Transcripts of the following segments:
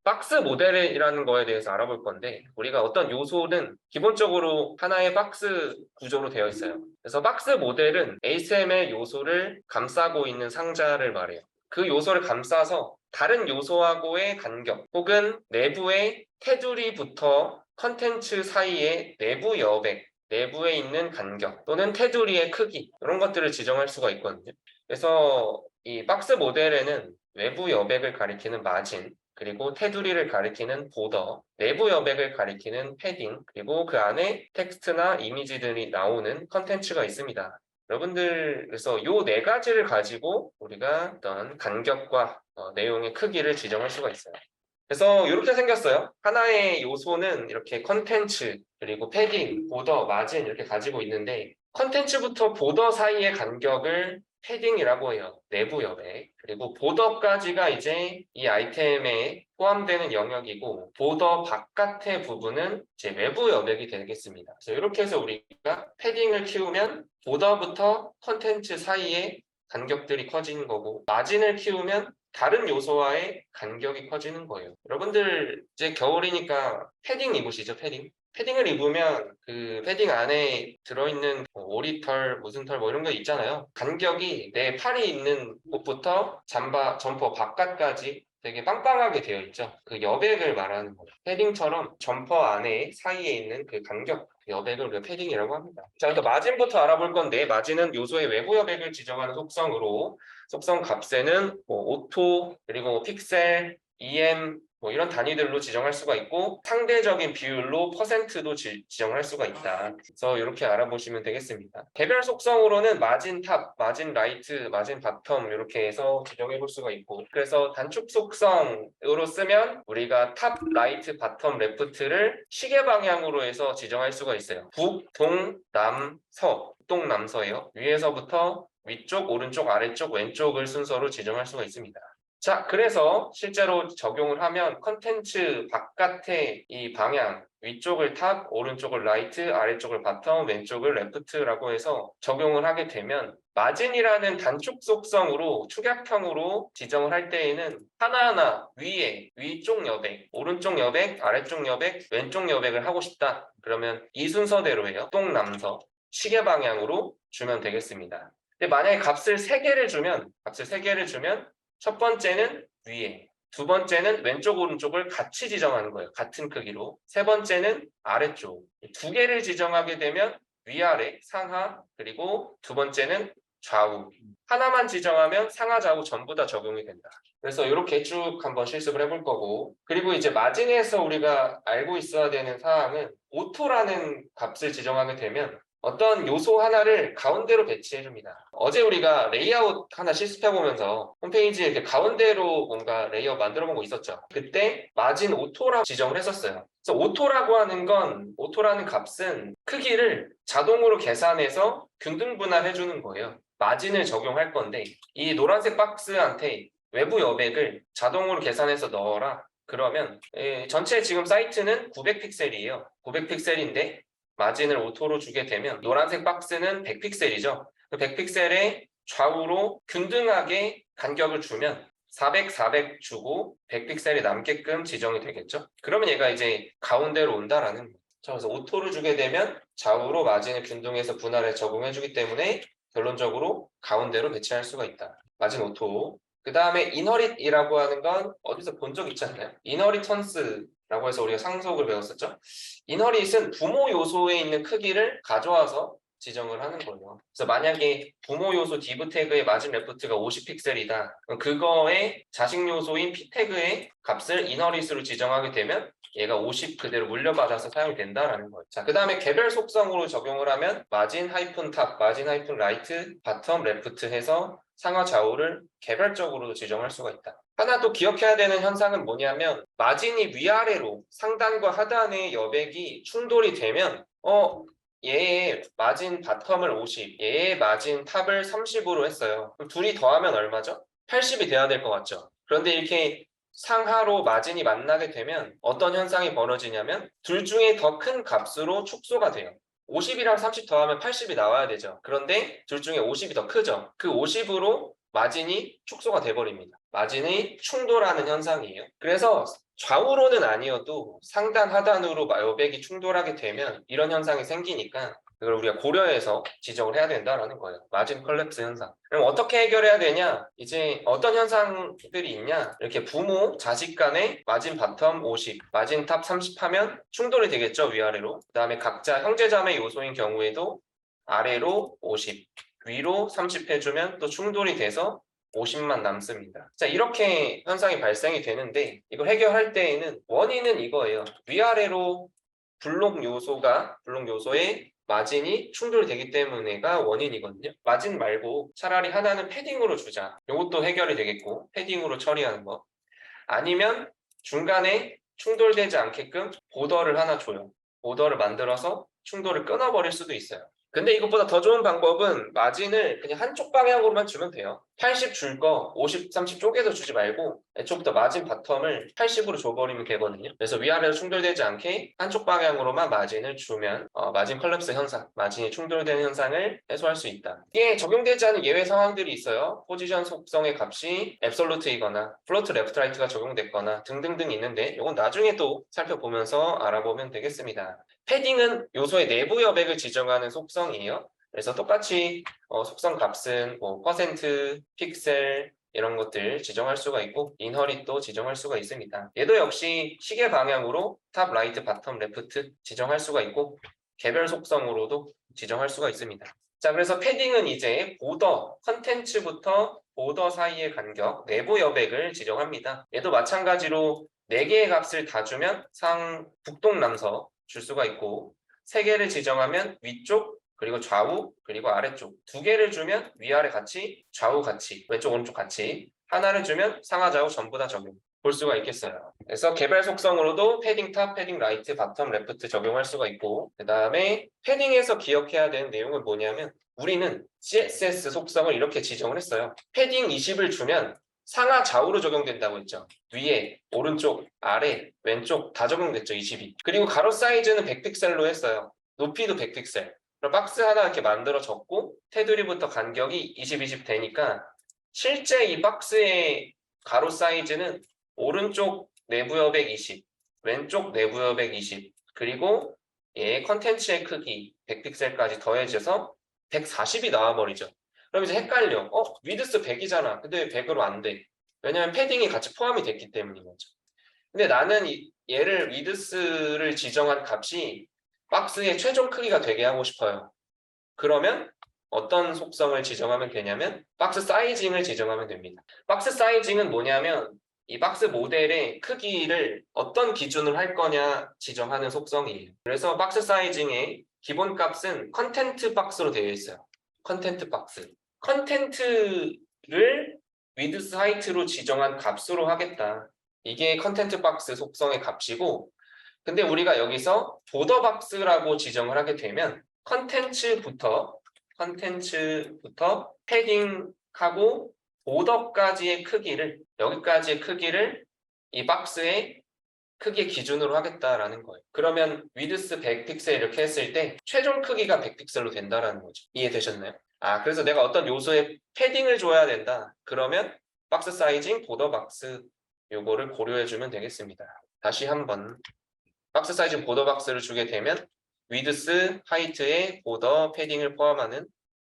박스 모델이라는 거에 대해서 알아볼 건데, 우리가 어떤 요소는 기본적으로 하나의 박스 구조로 되어 있어요. 그래서 박스 모델은 HTML 요소를 감싸고 있는 상자를 말해요. 그 요소를 감싸서 다른 요소하고의 간격 혹은 내부의 테두리부터 컨텐츠 사이의 내부 여백, 내부에 있는 간격 또는 테두리의 크기, 이런 것들을 지정할 수가 있거든요. 그래서 이 박스 모델에는 외부 여백을 가리키는 마진, 그리고 테두리를 가리키는 보더, 내부 여백을 가리키는 패딩, 그리고 그 안에 텍스트나 이미지들이 나오는 컨텐츠가 있습니다. 여러분들, 그래서 이 네 가지를 가지고 우리가 어떤 간격과 내용의 크기를 지정할 수가 있어요. 그래서 이렇게 생겼어요. 하나의 요소는 이렇게 컨텐츠, 그리고 패딩, 보더, 마진 이렇게 가지고 있는데, 컨텐츠부터 보더 사이의 간격을 패딩이라고 해요. 내부 여백. 그리고 보더까지가 이제 이 아이템에 포함되는 영역이고, 보더 바깥의 부분은 이제 외부 여백이 되겠습니다. 그래서 이렇게 해서 우리가 패딩을 키우면 보더부터 컨텐츠 사이에 간격들이 커지는 거고, 마진을 키우면 다른 요소와의 간격이 커지는 거예요. 여러분들 이제 겨울이니까 패딩 입으시죠, 패딩? 패딩을 입으면 그 패딩 안에 들어있는 뭐 오리털, 무슨 털 뭐 이런 거 있잖아요. 간격이 내 팔이 있는 곳부터 점퍼 바깥까지 되게 빵빵하게 되어 있죠. 그 여백을 말하는 거죠. 패딩처럼 점퍼 안에 사이에 있는 그 간격, 그 여백을 우리가 패딩이라고 합니다. 자, 그래서 마진부터 알아볼 건데, 마진은 요소의 외부 여백을 지정하는 속성으로 속성 값에는 뭐 오토, 그리고 픽셀, EM 뭐 이런 단위들로 지정할 수가 있고, 상대적인 비율로 퍼센트도 지정할 수가 있다. 그래서 이렇게 알아보시면 되겠습니다. 개별 속성으로는 마진 탑, 마진 라이트, 마진 바텀 이렇게 해서 지정해 볼 수가 있고, 그래서 단축 속성으로 쓰면 우리가 탑, 라이트, 바텀, 레프트를 시계 방향으로 해서 지정할 수가 있어요. 북, 동, 남, 서, 북동남서예요. 위에서부터 위쪽, 오른쪽, 아래쪽, 왼쪽을 순서로 지정할 수가 있습니다. 자, 그래서 실제로 적용을 하면 컨텐츠 바깥의 이 방향, 위쪽을 탑, 오른쪽을 라이트, 아래쪽을 바텀, 왼쪽을 레프트라고 해서 적용을 하게 되면 마진이라는 단축 속성으로 축약형으로 지정을 할 때에는 하나하나 위에 위쪽 여백, 오른쪽 여백, 아래쪽 여백, 왼쪽 여백을 하고 싶다. 그러면 이 순서대로 해요. 동남서, 시계 방향으로 주면 되겠습니다. 근데 만약에 값을 3개를 주면 첫 번째는 위에, 두 번째는 왼쪽 오른쪽을 같이 지정하는 거예요. 같은 크기로. 세 번째는 아래쪽. 2개를 지정하게 되면 위아래, 상하, 그리고 두 번째는 좌우. 하나만 지정하면 상하, 좌우 전부 다 적용이 된다. 그래서 이렇게 쭉 한번 실습을 해볼 거고, 그리고 이제 마진에서 우리가 알고 있어야 되는 사항은 오토라는 값을 지정하게 되면 어떤 요소 하나를 가운데로 배치해줍니다. 어제 우리가 레이아웃 하나 실습해보면서 홈페이지에 이렇게 가운데로 뭔가 레이아웃 만들어본 거 있었죠. 그때 마진 오토라고 지정을 했었어요. 그래서 오토라는 값은 크기를 자동으로 계산해서 균등 분할해주는 거예요. 마진을 적용할 건데, 이 노란색 박스한테 외부 여백을 자동으로 계산해서 넣어라. 그러면 전체 지금 사이트는 900픽셀이에요. 900픽셀인데 마진을 오토로 주게 되면 노란색 박스는 100픽셀이죠. 그 100픽셀에 좌우로 균등하게 간격을 주면 400, 400 주고 100픽셀이 남게끔 지정이 되겠죠. 그러면 얘가 이제 가운데로 온다라는 거죠. 그래서 오토를 주게 되면 좌우로 마진을 균등해서 분할해 적용해주기 때문에 결론적으로 가운데로 배치할 수가 있다. 마진 오토. 그 다음에 이너릿이라고 하는 건 어디서 본 적 있지 않나요? 이너리턴스라고 해서 우리가 상속을 배웠었죠. 이너릿은 부모 요소에 있는 크기를 가져와서 지정을 하는 거예요. 그래서 만약에 부모 요소 div 태그의 마진 레프트가 50픽셀이다. 그거의 자식 요소인 p 태그의 값을 이너릿으로 지정하게 되면 얘가 50 그대로 물려받아서 사용이 된다라는 거예요. 자, 그 다음에 개별 속성으로 적용을 하면 마진 하이픈 탑, 마진 하이픈 라이트, 바텀 레프트 해서 상하 좌우를 개별적으로 지정할 수가 있다. 하나 또 기억해야 되는 현상은 뭐냐면 마진이 위아래로 상단과 하단의 여백이 충돌이 되면 얘의 마진 바텀을 50, 얘의 마진 탑을 30으로 했어요. 그럼 둘이 더하면 얼마죠? 80이 돼야 될 것 같죠? 그런데 이렇게 상하로 마진이 만나게 되면 어떤 현상이 벌어지냐면 둘 중에 더 큰 값으로 축소가 돼요. 50이랑 30 더하면 80이 나와야 되죠. 그런데 둘 중에 50이 더 크죠. 그 50으로 마진이 축소가 돼버립니다. 마진이 충돌하는 현상이에요. 그래서 좌우로는 아니어도 상단 하단으로 여백이 충돌하게 되면 이런 현상이 생기니까 그걸 우리가 고려해서 지적을 해야 된다라는 거예요. 마진 컬랩스 현상. 그럼 어떻게 해결해야 되냐? 이제 어떤 현상들이 있냐? 이렇게 부모, 자식 간의 마진 바텀 50, 마진 탑 30 하면 충돌이 되겠죠, 위아래로. 그 다음에 각자 형제자매 요소인 경우에도 아래로 50, 위로 30 해주면 또 충돌이 돼서 50만 남습니다. 자, 이렇게 현상이 발생이 되는데 이걸 해결할 때에는 원인은 이거예요. 위아래로 블록 요소의 마진이 충돌되기 때문에가 원인이거든요. 마진 말고 차라리 하나는 패딩으로 주자. 이것도 해결이 되겠고, 패딩으로 처리하는 거. 아니면 중간에 충돌되지 않게끔 보더를 하나 줘요. 보더를 만들어서 충돌을 끊어버릴 수도 있어요. 근데 이것보다 더 좋은 방법은 마진을 그냥 한쪽 방향으로만 주면 돼요. 80 줄 거 50, 30 쪼개서 주지 말고 애초부터 마진 바텀을 80으로 줘버리면 되거든요. 그래서 위아래로 충돌되지 않게 한쪽 방향으로만 마진을 주면 마진 컬랩스 현상, 마진이 충돌되는 현상을 해소할 수 있다. 이게 적용되지 않은 예외 상황들이 있어요. 포지션 속성의 값이 앱솔루트이거나 플로트 레프트 라이트가 적용됐거나 등등등 있는데 이건 나중에 또 살펴보면서 알아보면 되겠습니다. 패딩은 요소의 내부 여백을 지정하는 속성이에요. 그래서 똑같이 속성 값은 뭐 퍼센트, 픽셀 이런 것들 지정할 수가 있고 인허릿도 지정할 수가 있습니다. 얘도 역시 시계 방향으로 탑, 라이트, 바텀, 레프트 지정할 수가 있고 개별 속성으로도 지정할 수가 있습니다. 자, 그래서 패딩은 이제 보더, 컨텐츠부터 보더 사이의 간격, 내부 여백을 지정합니다. 얘도 마찬가지로 4개의 값을 다 주면 북동남서 줄 수가 있고 3개를 지정하면 위쪽 그리고 좌우 그리고 아래쪽 2개를 주면 위아래 같이 좌우 같이 왼쪽 오른쪽 같이 하나를 주면 상하 좌우 전부 다 적용 볼 수가 있겠어요. 그래서 개별 속성으로도 패딩 탑, 패딩 라이트, 바텀, 레프트 적용할 수가 있고 그 다음에 패딩에서 기억해야 되는 내용은 뭐냐면 우리는 CSS 속성을 이렇게 지정을 했어요. 패딩 20을 주면 상하 좌우로 적용된다고 했죠. 위에, 오른쪽, 아래, 왼쪽 다 적용됐죠. 22. 그리고 가로 사이즈는 100픽셀로 했어요. 높이도 100픽셀. 그럼 박스 하나 이렇게 만들어 줬고 테두리부터 간격이 20, 20 되니까 실제 이 박스의 가로 사이즈는 오른쪽 내부 여백 20, 왼쪽 내부 여백 20, 그리고 얘 컨텐츠의 크기 100픽셀까지 더해져서 140이 나와버리죠. 그럼 이제 헷갈려. 위드스 100이잖아. 근데 왜 100으로 안 돼? 왜냐면 패딩이 같이 포함이 됐기 때문인 거죠. 근데 나는 얘를 위드스를 지정한 값이 박스의 최종 크기가 되게 하고 싶어요. 그러면 어떤 속성을 지정하면 되냐면 박스 사이징을 지정하면 됩니다. 박스 사이징은 뭐냐면 이 박스 모델의 크기를 어떤 기준으로 할 거냐 지정하는 속성이에요. 그래서 박스 사이징의 기본 값은 컨텐트 박스로 되어 있어요. 컨텐트 박스. 컨텐트를 위드스 하이트로 지정한 값으로 하겠다. 이게 컨텐트 박스 속성의 값이고 근데 우리가 여기서 보더 박스라고 지정을 하게 되면 컨텐츠부터 패딩하고 보더까지의 크기를 여기까지의 크기를 이 박스의 크기의 기준으로 하겠다라는 거예요. 그러면 위드스 100픽셀 이렇게 했을 때 최종 크기가 100픽셀로 된다라는 거죠. 이해되셨나요? 그래서 내가 어떤 요소에 패딩을 줘야 된다. 그러면 박스 사이징, 보더 박스 요거를 고려해주면 되겠습니다. 다시 한번 박스 사이즈 보더 박스를 주게 되면 위드스, 하이트에 보더, 패딩을 포함하는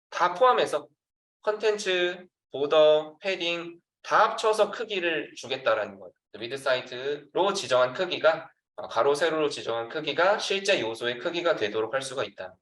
다 포함해서 컨텐츠, 보더, 패딩 다 합쳐서 크기를 주겠다라는 거예요. 위드스, 하이트로 지정한 크기가 가로, 세로로 지정한 크기가 실제 요소의 크기가 되도록 할 수가 있다.